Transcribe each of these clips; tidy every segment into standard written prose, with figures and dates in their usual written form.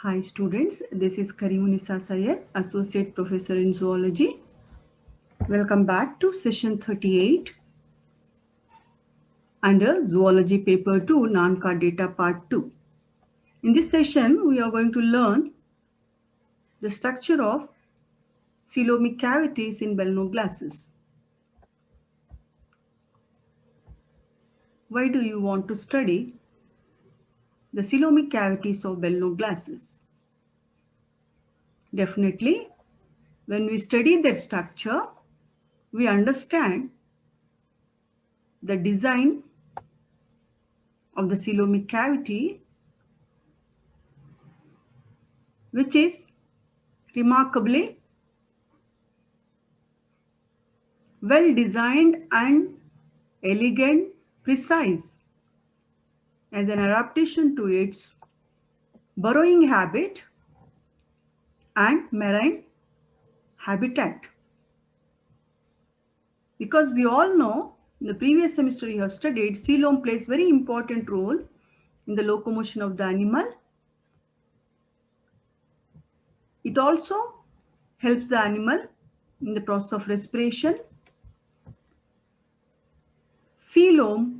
Hi students, this is Karimunisa Sayed, Associate Professor in Zoology. Welcome back to session 38 under Zoology Paper 2, Non-Card Data Part 2. In this session, we are going to learn the structure of coelomic cavities in Bell-no glasses. Why do you want to study the coelomic cavities of Bell-no glasses? Definitely, when we study their structure, we understand the design of the coelomic cavity, which is remarkably well designed and elegant, precise, as an adaptation to its burrowing habit and marine habitat. Because we all know, in the previous semester you have studied, coelom plays very important role in the locomotion of the animal. It also helps the animal in the process of respiration. Coelom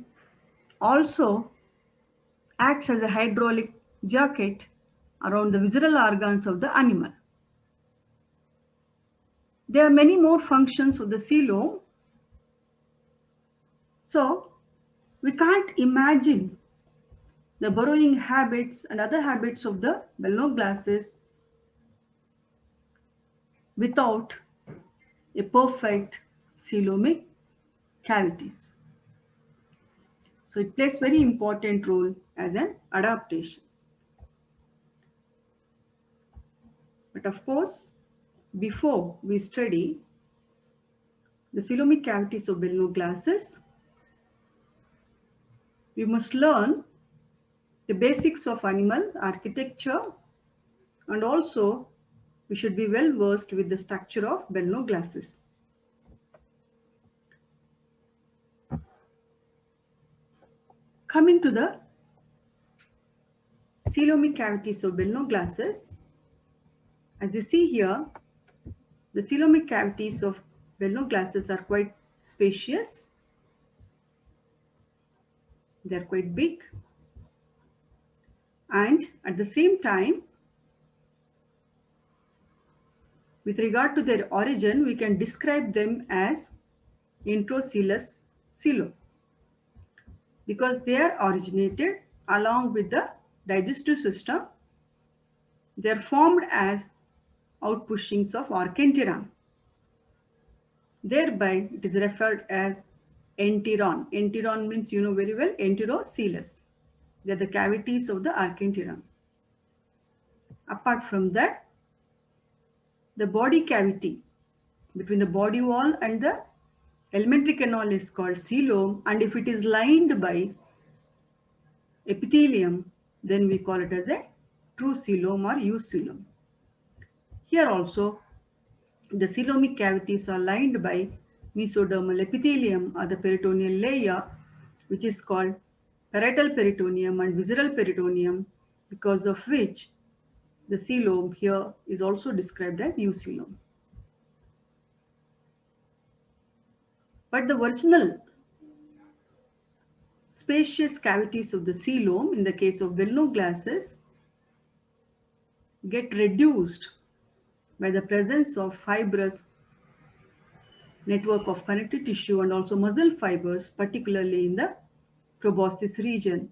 also acts as a hydraulic jacket around the visceral organs of the animal. There are many more functions of the coelom. So we can't imagine the burrowing habits and other habits of the Bell-no glasses without a perfect coelomic cavities. So it plays very important role as an adaptation. But of course, before we study the coelomic cavities of Bell-no glasses, we must learn the basics of animal architecture, and also we should be well versed with the structure of Bell-no glasses. Coming to the coelomic cavities of Bell-no glasses, as you see here, the coelomic cavities of Bell-no glasses are quite spacious. They are quite big, and at the same time, with regard to their origin, we can describe them as intracoelous coelom, because they are originated along with the digestive system. They are formed as outpushings of archenteron. Thereby, it is referred as enteron. Enteron means, you know very well, enterocoelous. They are the cavities of the archenteron. Apart from that, the body cavity between the body wall and the alimentary canal is called coelom, and if it is lined by epithelium, then we call it as a true coelom or eucoelom. Here also, the coelomic cavities are lined by mesodermal epithelium or the peritoneal layer, which is called parietal peritoneum and visceral peritoneum, because of which the coelom here is also described as eucoelom. But the original spacious cavities of the coelom in the case of Bell-no glasses get reduced by the presence of fibrous network of connective tissue and also muscle fibers, particularly in the proboscis region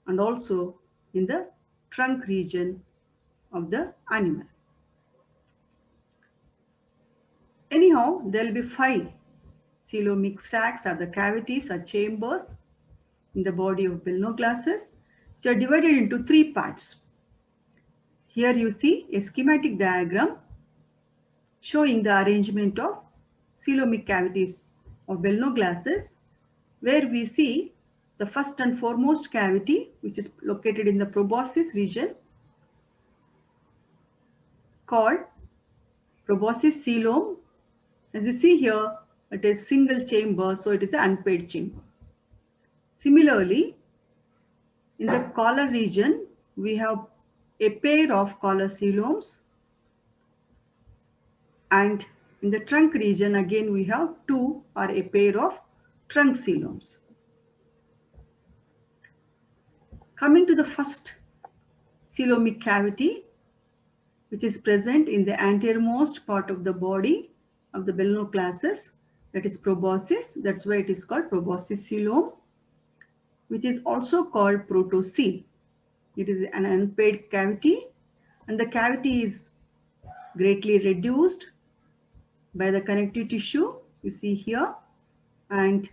and also in the trunk region of the animal. Anyhow, there will be 5 coelomic sacs, or the cavities or chambers in the body of Bell-no glasses, which are divided into 3 parts. Here you see a schematic diagram showing the arrangement of coelomic cavities of Bell-no glasses, where we see the first and foremost cavity, which is located in the proboscis region, called proboscis coelom. As you see here, it is single chamber, so it is an unpaired chamber. Similarly, in the collar region, we have a pair of collar coeloms, and in the trunk region again we have two or a pair of trunk coeloms. Coming to the first coelomic cavity, which is present in the anteriormost part of the body of the Belenoclastes, that is proboscis. That's why it is called proboscis coelom, which is also called protocoel. It is an unpaired cavity, and the cavity is greatly reduced by the connective tissue you see here, and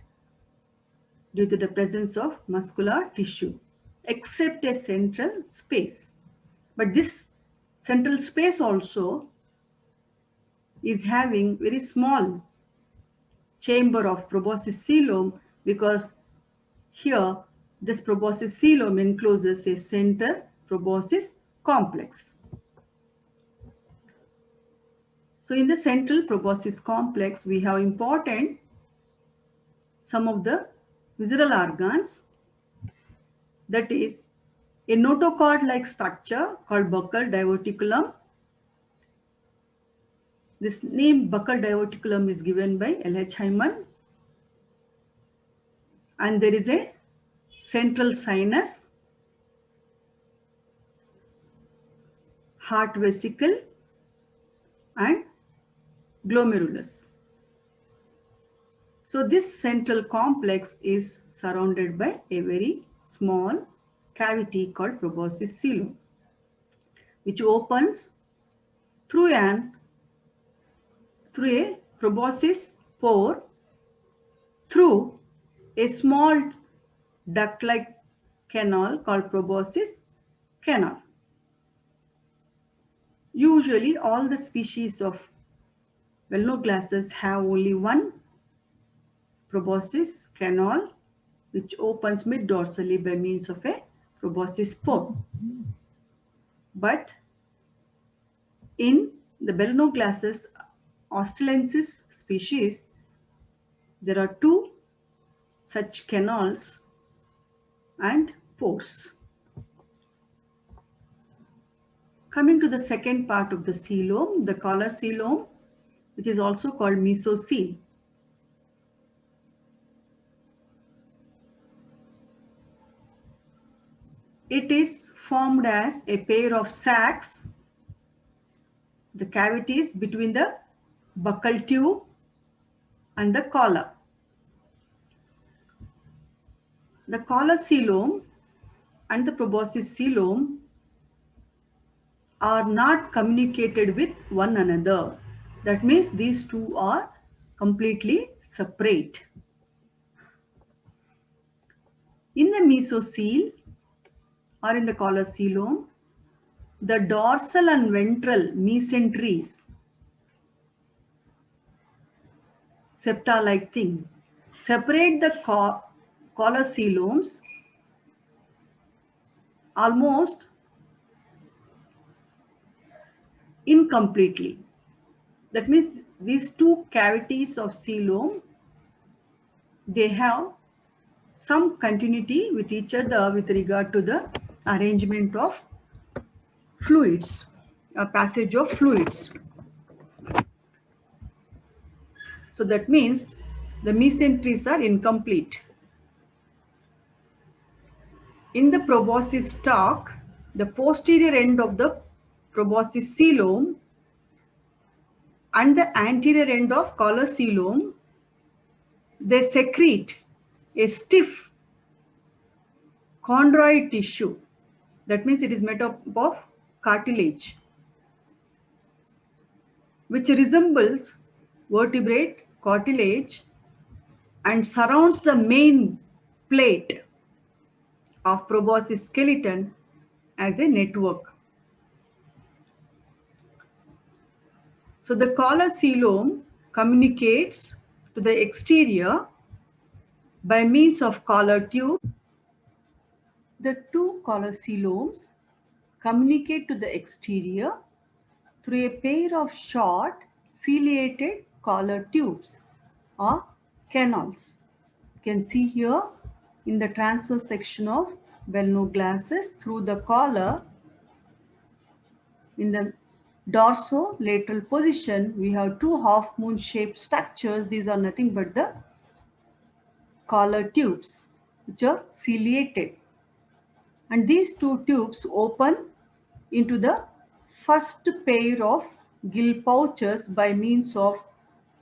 due to the presence of muscular tissue, except a central space. But this central space also is having very small chamber of proboscis coelom, because here this proboscis coelom encloses a center proboscis complex. So in the central proboscis complex, we have important some of the visceral organs, that is a notochord-like structure called buccal diverticulum. This name buccal diverticulum is given by L.H. Hyman. And there is a central sinus, heart vesicle, and glomerulus. So this central complex is surrounded by a very small cavity called proboscis coelom, which opens through a proboscis pore through a small duct-like canal called proboscis canal. Usually all the species of Belenoclastes have only one proboscis canal, which opens mid-dorsally by means of a proboscis pore. But in the Belenoclastes australensis species, there are two such canals and pores. Coming to the second part of the coelom, the collar coelom, which is also called mesocoel. It is formed as a pair of sacs, the cavities between the buccal tube and the collar. The collar coelom and the proboscis coelom are not communicated with one another. That means these two are completely separate. In the mesocoel or in the collar coelom, the dorsal and ventral mesenteries, septa-like thing, separate the collar coeloms almost incompletely. That means these two cavities of coelom, they have some continuity with each other with regard to the arrangement of fluids, a passage of fluids. So that means the mesenteries are incomplete. In the proboscis stalk, the posterior end of the proboscis coelom and the anterior end of collar coelom, they secrete a stiff chondroid tissue. That means it is made up of cartilage, which resembles vertebrate cartilage and surrounds the main plate of proboscis skeleton as a network. So the collar coelom communicates to the exterior by means of collar tube. The two collar coeloms communicate to the exterior through a pair of short ciliated collar tubes or canals. You can see here in the transverse section of Belenoclastes, through the collar, In the dorsolateral position, we have two half-moon shaped structures. These are nothing but the collar tubes, which are ciliated. And these two tubes open into the first pair of gill pouches by means of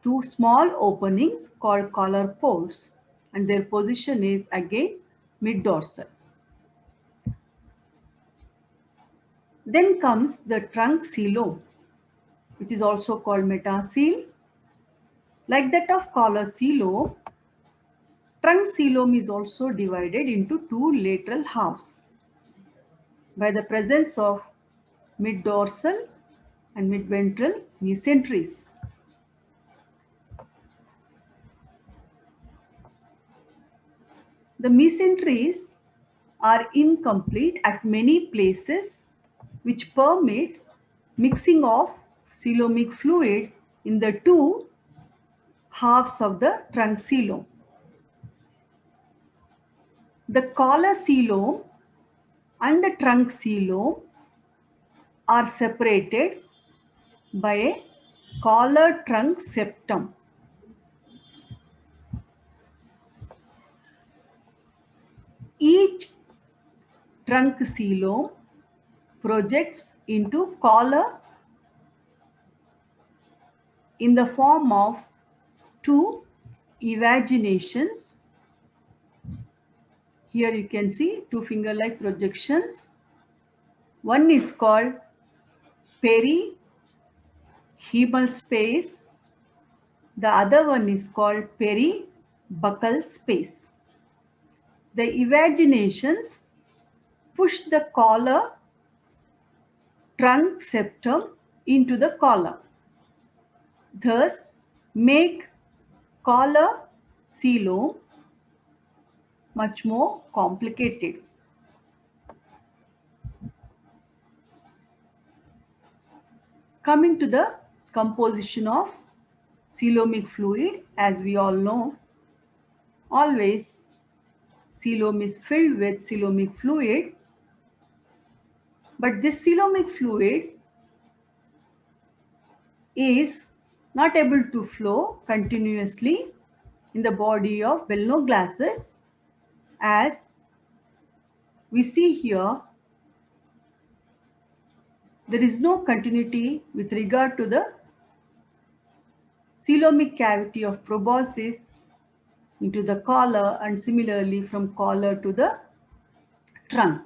two small openings called collar pores, and their position is again mid-dorsal. Then comes the trunk coelom, which is also called metacoel. Like that of collar coelom, trunk coelom is also divided into two lateral halves by the presence of mid-dorsal and mid-ventral mesenteries. The mesenteries are incomplete at many places, which permit mixing of coelomic fluid in the two halves of the trunk coelom. The collar coelom and the trunk coelom are separated by a collar trunk septum. Each trunk coelom projects into collar in the form of two evaginations. Here you can see two finger-like projections. One is called perihemal space. The other one is called peribuccal space. The evaginations push the collar trunk septum into the collar. Thus, make collar coelom much more complicated. Coming to the composition of coelomic fluid, as we all know, always coelom is filled with coelomic fluid, but this coelomic fluid is not able to flow continuously in the body of Bellino glasses. As we see here, there is no continuity with regard to the coelomic cavity of proboscis into the collar, and similarly from collar to the trunk.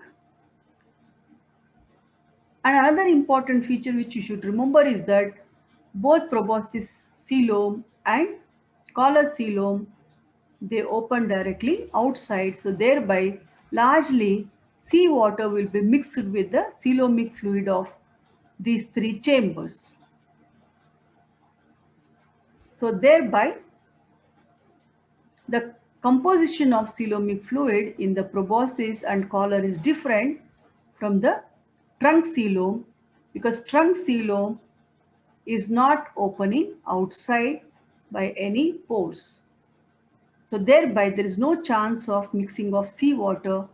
And another important feature which you should remember is that both proboscis coelom and collar coelom, they open directly outside, so thereby largely seawater will be mixed with the coelomic fluid of these three chambers. So thereby the composition of coelomic fluid in the proboscis and collar is different from the trunk coelom, because trunk coelom is not opening outside by any pores. So thereby there is no chance of mixing of seawater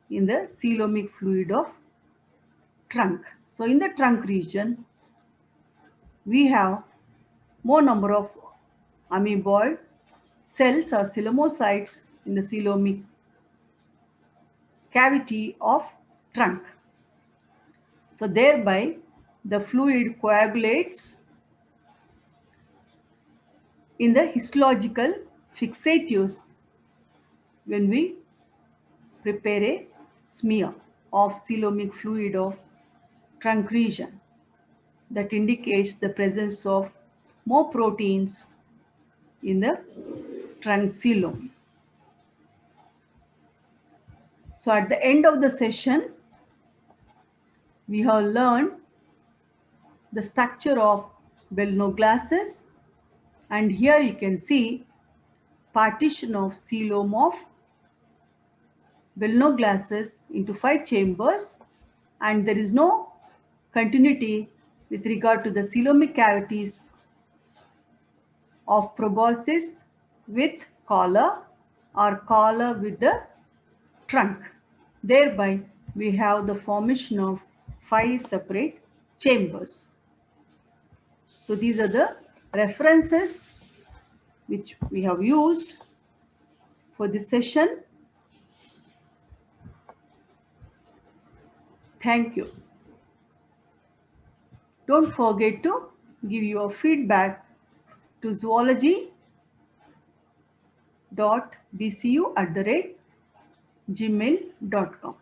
in the coelomic fluid of trunk. So in the trunk region, we have more number of amoeboid cells or coelomocytes in the coelomic cavity of trunk. So thereby the fluid coagulates in the histological fixatives when we prepare a smear of coelomic fluid of trunk region. That indicates the presence of more proteins in the trunk coelom. So at the end of the session, we have learned the structure of Bellino glasses, and here you can see partition of coelom of Bellino glasses into 5 chambers, and there is no continuity with regard to the coelomic cavities of proboscis with collar or collar with the trunk. Thereby we have the formation of 5 separate chambers. So these are the references which we have used for this session. Thank you. Don't forget to give your feedback to zoology.bcu@gmail.com.